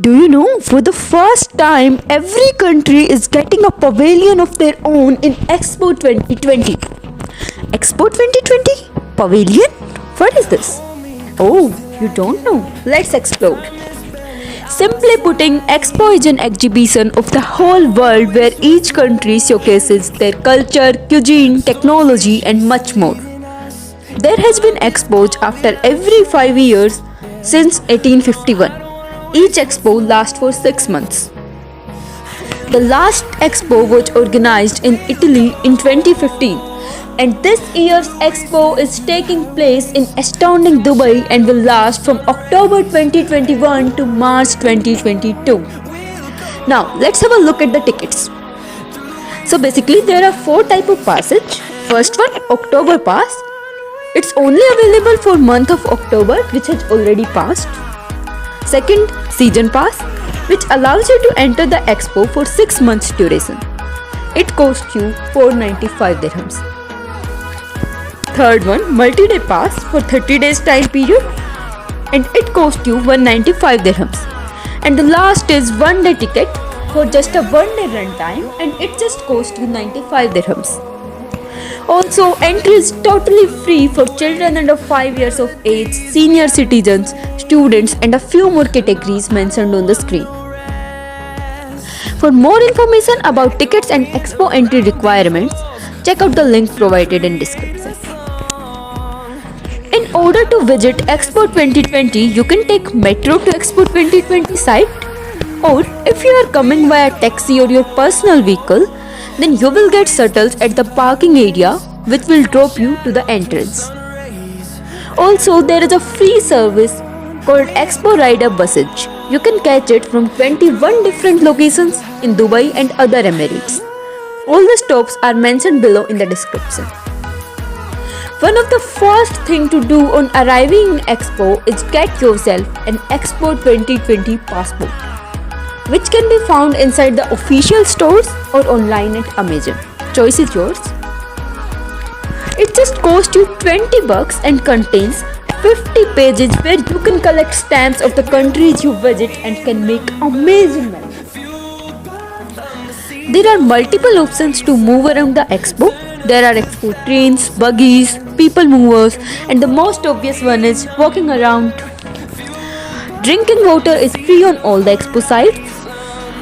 Do you know, for the first time, every country is getting a pavilion of their own in Expo 2020. Expo 2020? Pavilion? What is this? Oh, you don't know? Let's explore. Simply putting, Expo is an exhibition of the whole world where each country showcases their culture, cuisine, technology, and much more. There has been expos after every 5 years since 1851. Each expo lasts for 6 months. The last expo was organized in Italy in 2015, and this year's expo is taking place in astounding Dubai and will last from October 2021 to March 2022. Now, let's have a look at the tickets. So basically there are 4 types of passage. First one, October pass. It's only available for month of October, which has already passed. Second, season pass, which allows you to enter the expo for 6 months duration. It costs you 495 dirhams. Third one, multi-day pass for 30 days time period, and it costs you 195 dirhams. And the last is one day ticket for just a 1 day run time, and it just costs you 95 dirhams. Also, entry is totally free for children under 5 years of age, senior citizens, students, and a few more categories mentioned on the screen. For more information about tickets and expo entry requirements, check out the link provided in description. In order to visit Expo 2020, you can take metro to Expo 2020 site, or if you are coming via taxi or your personal vehicle, then you will get shuttles at the parking area which will drop you to the entrance. Also, there is a free service called Expo Rider Buses. You can catch it from 21 different locations in Dubai and other Emirates. All the stops are mentioned below in the description. One of the first thing to do on arriving in Expo is get yourself an Expo 2020 passport, which can be found inside the official stores or online at Amazon. Choice is yours. It just costs you 20 bucks and contains 50 pages where you can collect stamps of the countries you visit and can make amazing memories. There are multiple options to move around the expo. There are expo trains, buggies, people movers, and the most obvious one is walking around. Drinking water is free on all the expo sites.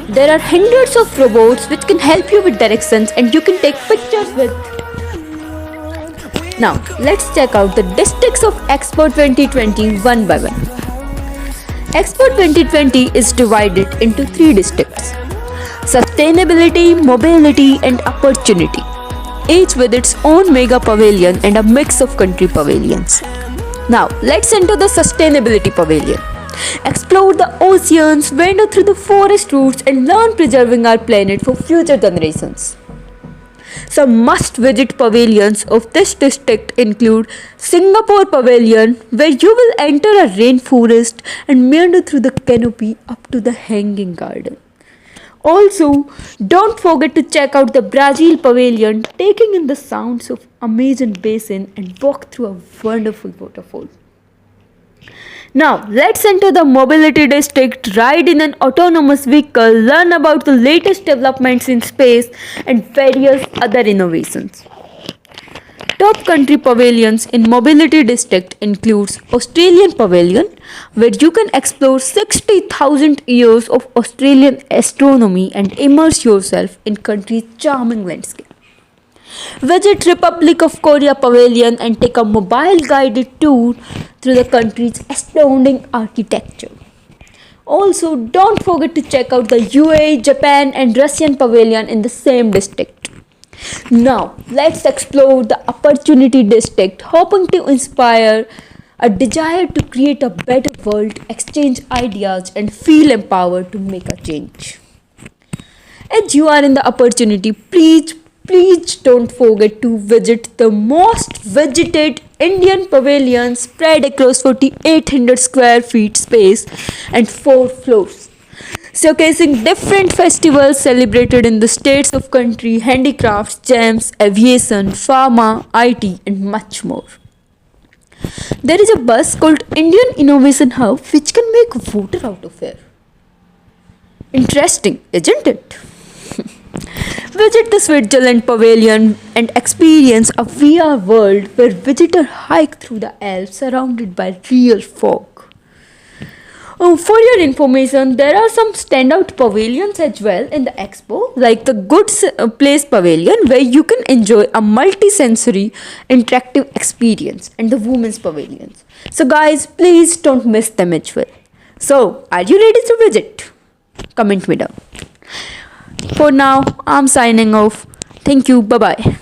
There are hundreds of robots which can help you with directions and you can take pictures with. Now, let's check out the districts of Expo 2020 one by one. Expo 2020 is divided into 3 districts: sustainability, mobility, and opportunity, each with its own mega pavilion and a mix of country pavilions. Now, let's enter the sustainability pavilion. Explore the oceans, wander through the forest routes, and learn preserving our planet for future generations. Some must-visit pavilions of this district include Singapore Pavilion, where you will enter a rainforest and meander through the canopy up to the hanging garden. Also, don't forget to check out the Brazil Pavilion, taking in the sounds of Amazon Basin and walk through a wonderful waterfall. Now, let's enter the mobility district, ride in an autonomous vehicle, learn about the latest developments in space and various other innovations. Top country pavilions in mobility district includes Australian Pavilion, where you can explore 60,000 years of Australian astronomy and immerse yourself in country's charming landscape. Visit Republic of Korea Pavilion and take a mobile guided tour through the country's astounding architecture. Also, don't forget to check out the UAE, Japan, and Russian Pavilion in the same district. Now, let's explore the Opportunity District, hoping to inspire a desire to create a better world, exchange ideas, and feel empowered to make a change. As you are in the opportunity, please don't forget to visit the most visited Indian pavilion spread across 4,800 square feet space and 4 floors, showcasing different festivals celebrated in the states of country, handicrafts, gems, aviation, pharma, IT, and much more. There is a bus called Indian Innovation Hub which can make water out of air. Interesting, isn't it? Visit the Switzerland Pavilion and experience a VR world where visitors hike through the Alps surrounded by real fog. For your information, there are some standout pavilions as well in the expo, like the Place Pavilion, where you can enjoy a multi-sensory interactive experience, and the Women's Pavilions. So, guys, please don't miss them as well. So, are you ready to visit? Comment me down. For now, I'm signing off. Thank you. Bye bye.